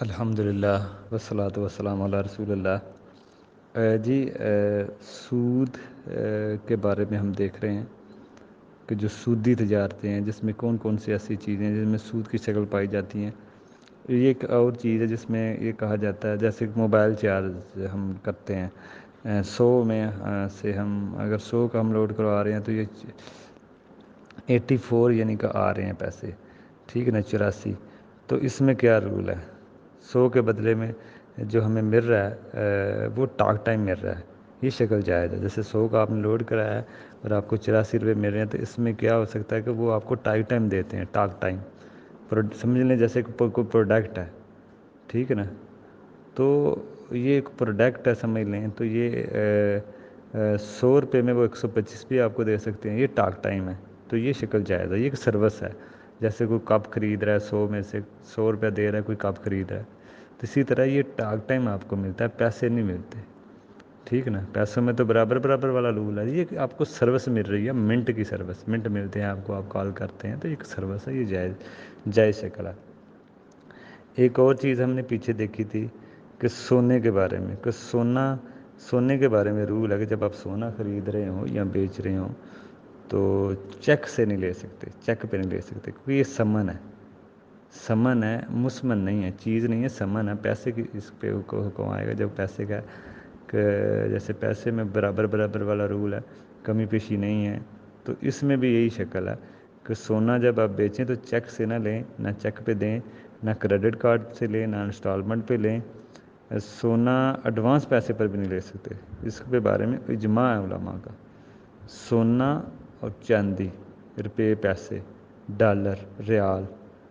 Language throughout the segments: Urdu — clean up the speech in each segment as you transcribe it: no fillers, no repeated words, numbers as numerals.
الحمدللہ والصلاۃ والسلام علی رسول اللہ۔ جی سود کے بارے میں ہم دیکھ رہے ہیں کہ جو سودی تجارتیں ہیں جس میں کون کون سی ایسی چیزیں ہیں جس میں سود کی شکل پائی جاتی ہیں۔ یہ ایک اور چیز ہے جس میں یہ کہا جاتا ہے، جیسے موبائل چارج ہم کرتے ہیں 100 میں سے ہم اگر 100 کا ہم لوڈ کروا رہے ہیں تو یہ 84 یعنی کہ آ رہے ہیں پیسے، ٹھیک ہے نا، 84۔ تو اس میں کیا رول ہے؟ 100 کے بدلے میں جو ہمیں مل رہا ہے وہ ٹاک ٹائم مل رہا ہے، یہ شکل جائز ہے۔ جیسے 100 کا آپ نے لوڈ کرایا ہے اور آپ کو 84 روپے مل رہے ہیں، تو اس میں کیا ہو سکتا ہے کہ وہ آپ کو ٹاک ٹائم دیتے ہیں، ٹاک ٹائم سمجھ لیں جیسے کوئی پروڈکٹ ہے، ٹھیک ہے نا۔ تو یہ ایک پروڈکٹ ہے سمجھ لیں، تو یہ 100 روپے میں وہ 125 بھی آپ کو دے سکتے ہیں، یہ ٹاک ٹائم ہے۔ تو یہ شکل جائز ہے، یہ ایک سروس ہے۔ جیسے کوئی کپ خرید رہا ہے 100 میں سے 100 روپیہ دے رہا ہے، کوئی کپ خرید رہا ہے، تو اسی طرح یہ ٹاک ٹائم آپ کو ملتا ہے، پیسے نہیں ملتے، ٹھیک ہے نا۔ پیسوں میں تو برابر برابر والا رول ہے، یہ آپ کو سروس مل رہی ہے، منٹ کی سروس، منٹ ملتے ہیں آپ کو، آپ کال کرتے ہیں، تو ایک سروس ہے، یہ جائز شکل ہے۔ ایک اور چیز ہم نے پیچھے دیکھی تھی کہ سونے کے بارے میں، کہ سونے کے بارے میں رول ہے کہ جب آپ سونا خرید رہے ہوں یا بیچ رہے ہوں تو چیک سے نہیں لے سکتے، چیک پہ نہیں لے سکتے، کیونکہ یہ سمن ہے، سمن ہے، مسمن نہیں ہے، چیز نہیں ہے، سمن ہے۔ پیسے کی اس پہ حکم آئے گا جب پیسے کا، کہ جیسے پیسے میں برابر برابر والا رول ہے، کمی پیشی نہیں ہے، تو اس میں بھی یہی شکل ہے کہ سونا جب آپ بیچیں تو چیک سے نہ لیں، نہ چیک پہ دیں، نہ کریڈٹ کارڈ سے لیں، نہ انسٹالمنٹ پہ لیں۔ سونا ایڈوانس پیسے پر بھی نہیں لے سکتے، اس کے بارے میں اجماع ہے علماء کا۔ سونا اور چاندی، روپے، پیسے، ڈالر، ریال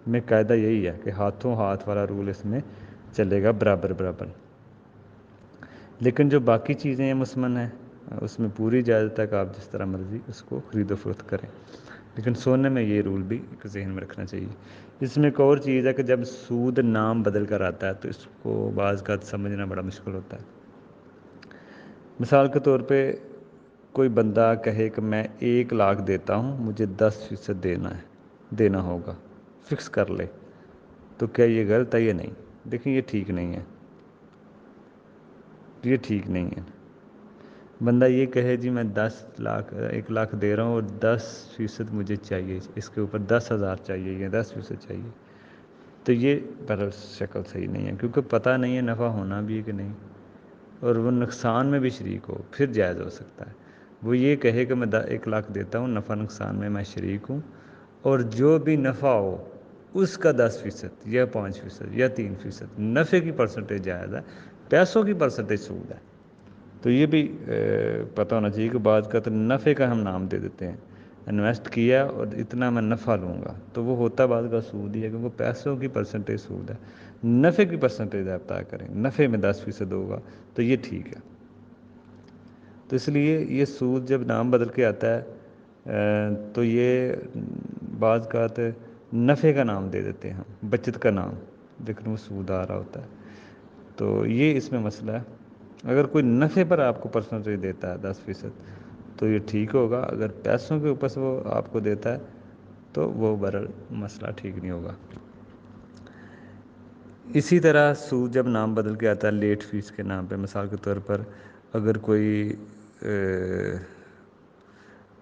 میں قاعدہ یہی ہے کہ ہاتھوں ہاتھ والا رول اس میں چلے گا، برابر برابر۔ لیکن جو باقی چیزیں ہیں مسمن ہیں، اس میں پوری اجازت ہے کہ آپ جس طرح مرضی اس کو خرید و فروخت کریں، لیکن سونے میں یہ رول بھی ایک ذہن میں رکھنا چاہیے۔ اس میں ایک اور چیز ہے کہ جب سود نام بدل کر آتا ہے تو اس کو بعض کا سمجھنا بڑا مشکل ہوتا ہے۔ مثال کے طور پہ کوئی بندہ کہے کہ میں 1 لاکھ دیتا ہوں، مجھے 10% دینا ہوگا، فکس کر لے، تو کیا یہ غلط ہے؟ یہ نہیں، دیکھیں یہ ٹھیک نہیں ہے، یہ ٹھیک نہیں ہے۔ بندہ یہ کہے جی میں 1 لاکھ دے رہا ہوں اور 10% مجھے چاہیے، اس کے اوپر 10,000 چاہیے یا 10% چاہیے، تو یہ پر شکل صحیح نہیں ہے، کیونکہ پتہ نہیں ہے نفع ہونا بھی ہے کہ نہیں، اور وہ نقصان میں بھی شریک ہو، پھر جائز ہو سکتا ہے۔ وہ یہ کہے کہ میں 1 لاکھ دیتا ہوں، نفع نقصان میں شریک ہوں، اور جو بھی نفع ہو اس کا 10% یا 5% یا 3%، نفع کی پرسنٹیج جائز ہے، پیسوں کی پرسنٹیج سود ہے۔ تو یہ بھی پتہ ہونا چاہیے کہ بعض کا تو نفع کا ہم نام دے دیتے ہیں، انویسٹ کیا اور اتنا میں نفع لوں گا، تو وہ ہوتا بعض کا سود ہی ہے، کیونکہ پیسوں کی پرسنٹیج سود ہے۔ نفع کی پرسنٹیج آپ طے کریں، نفع میں 10% ہوگا تو یہ ٹھیک ہے۔ تو اس لیے یہ سود جب نام بدل کے آتا ہے تو یہ بعض کا نفع کا نام دے دیتے ہیں ہم، بچت کا نام، لیکن وہ سود آ رہا ہوتا ہے۔ تو یہ اس میں مسئلہ ہے۔ اگر کوئی نفع پر آپ کو پرسنٹیج دیتا ہے 10%، تو یہ ٹھیک ہوگا، اگر پیسوں کے اوپر سے وہ آپ کو دیتا ہے تو وہ برل مسئلہ ٹھیک نہیں ہوگا۔ اسی طرح سود جب نام بدل کے آتا ہے لیٹ فیس کے نام پہ، مثال کے طور پر اگر کوئی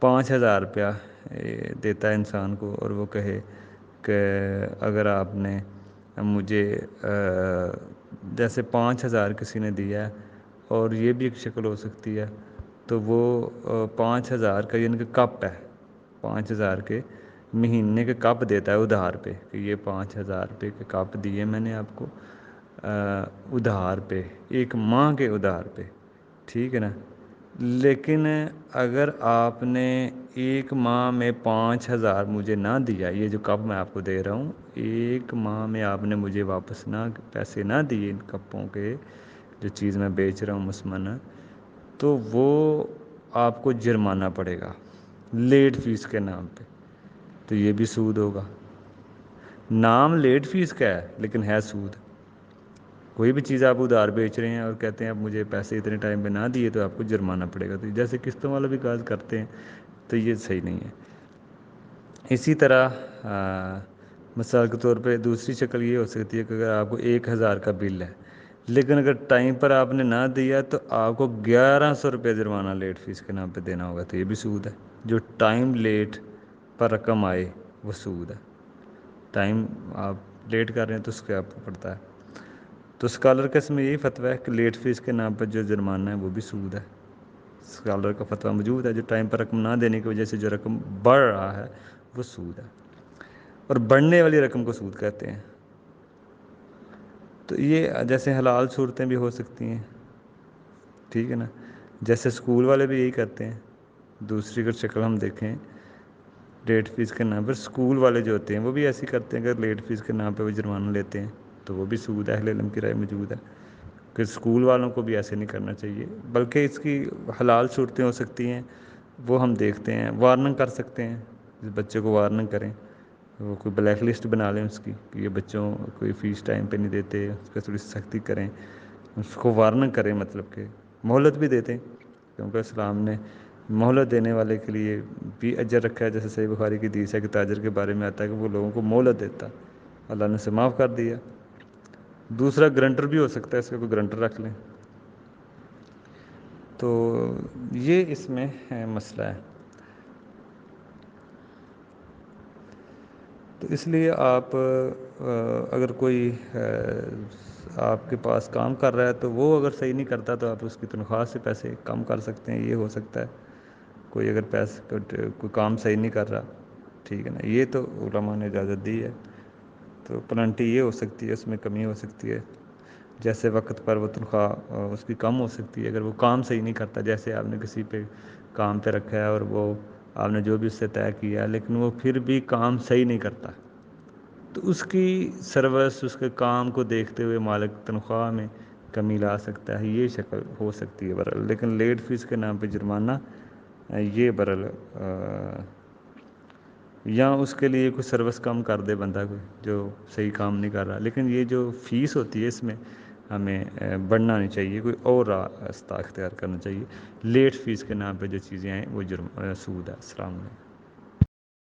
5,000 روپیہ دیتا ہے انسان کو، اور وہ کہے کہ اگر آپ نے مجھے جیسے 5,000 کسی نے دیا ہے، اور یہ بھی ایک شکل ہو سکتی ہے، تو وہ 5,000 کا یعنی کہ کپ ہے، 5,000 کے مہینے کے کپ دیتا ہے ادھار پہ، کہ یہ 5,000 روپے کے کپ دیے میں نے آپ کو ادھار پہ، 1 ماہ کے ادھار پہ، ٹھیک ہے نا۔ لیکن اگر آپ نے 1 ماہ میں 5,000 مجھے نہ دیا، یہ جو کپ میں آپ کو دے رہا ہوں، 1 ماہ میں آپ نے مجھے واپس پیسے نہ دیے ان کپوں کے، جو چیز میں بیچ رہا ہوں مسمن، تو وہ آپ کو جرمانہ پڑے گا لیٹ فیس کے نام پہ، تو یہ بھی سود ہوگا۔ نام لیٹ فیس کا ہے لیکن ہے سود۔ کوئی بھی چیز آپ ادھار بیچ رہے ہیں اور کہتے ہیں آپ مجھے پیسے اتنے ٹائم پہ نہ دیے تو آپ کو جرمانہ پڑے گا، تو جیسے قسطوں والا بھی کاج کرتے ہیں، تو یہ صحیح نہیں ہے۔ اسی طرح مثال کے طور پہ دوسری شکل یہ ہو سکتی ہے کہ اگر آپ کو 1000 کا بل ہے، لیکن اگر ٹائم پر آپ نے نہ دیا تو آپ کو 1100 روپے جرمانہ لیٹ فیس کے نام پہ دینا ہوگا، تو یہ بھی سود ہے۔ جو ٹائم لیٹ پر رقم آئے وہ سود ہے۔ ٹائم آپ لیٹ کر رہے ہیں تو اس کے آپ کو پڑتا ہے۔ تو اسکالر کا اس میں یہی فتویٰ ہے کہ لیٹ فیس کے نام پر جو جرمانہ ہے وہ بھی سود ہے۔ اسکالر کا فتویٰ موجود ہے، جو ٹائم پر رقم نہ دینے کی وجہ سے جو رقم بڑھ رہا ہے وہ سود ہے، اور بڑھنے والی رقم کو سود کہتے ہیں۔ تو یہ جیسے حلال صورتیں بھی ہو سکتی ہیں، ٹھیک ہے نا، جیسے اسکول والے بھی یہی کرتے ہیں۔ دوسری اگر شکل ہم دیکھیں لیٹ فیس کے نام پر، اسکول والے جو ہوتے ہیں وہ بھی ایسی کرتے ہیں، اگر لیٹ فیس کے نام پہ وہ جرمانہ لیتے ہیں تو وہ بھی سود ہے۔ اہل علم کی رائے موجود ہے کہ اسکول والوں کو بھی ایسے نہیں کرنا چاہیے، بلکہ اس کی حلال صورتیں ہو سکتی ہیں، وہ ہم دیکھتے ہیں۔ وارننگ کر سکتے ہیں، جس بچے کو وارننگ کریں، وہ کوئی بلیک لسٹ بنا لیں اس کی کہ یہ بچوں کوئی فیس ٹائم پہ نہیں دیتے، اس پہ تھوڑی سختی کریں، اس کو وارننگ کریں، مطلب کہ مہلت بھی دیتے ہیں، کیونکہ اسلام نے مہلت دینے والے کے لیے بھی اجر رکھا ہے۔ جیسے صحیح بخاری کی حدیث ہے کہ تاجر کے بارے میں آتا ہے کہ وہ لوگوں کو مہلت دیتا، اللہ نے اسے معاف کر دیا۔ دوسرا گرنٹر بھی ہو سکتا ہے، اس کا کوئی گرنٹر رکھ لیں۔ تو یہ اس میں مسئلہ ہے۔ تو اس لیے آپ اگر کوئی آپ کے پاس کام کر رہا ہے تو وہ اگر صحیح نہیں کرتا تو آپ اس کی تنخواہ سے پیسے کم کر سکتے ہیں، یہ ہو سکتا ہے۔ کوئی اگر کوئی کام صحیح نہیں کر رہا، ٹھیک ہے نا، یہ تو علماء نے اجازت دی ہے، تو پلنٹی یہ ہو سکتی ہے، اس میں کمی ہو سکتی ہے۔ جیسے وقت پر وہ تنخواہ اس کی کم ہو سکتی ہے اگر وہ کام صحیح نہیں کرتا، جیسے آپ نے کسی پہ کام پہ رکھا ہے اور وہ آپ نے جو بھی اس سے طے کیا ہے لیکن وہ پھر بھی کام صحیح نہیں کرتا، تو اس کی سروس، اس کے کام کو دیکھتے ہوئے مالک تنخواہ میں کمی لا سکتا ہے، یہ شکل ہو سکتی ہے برحال۔ لیکن لیٹ فیس کے نام پہ جرمانہ یہ برحال یا اس کے لیے کوئی سروس کم کر دے بندہ کوئی جو صحیح کام نہیں کر رہا، لیکن یہ جو فیس ہوتی ہے اس میں ہمیں بڑھنا نہیں چاہیے، کوئی اور راستہ اختیار کرنا چاہیے۔ لیٹ فیس کے نام پہ جو چیزیں ہیں وہ سود ہے۔ السلام علیکم۔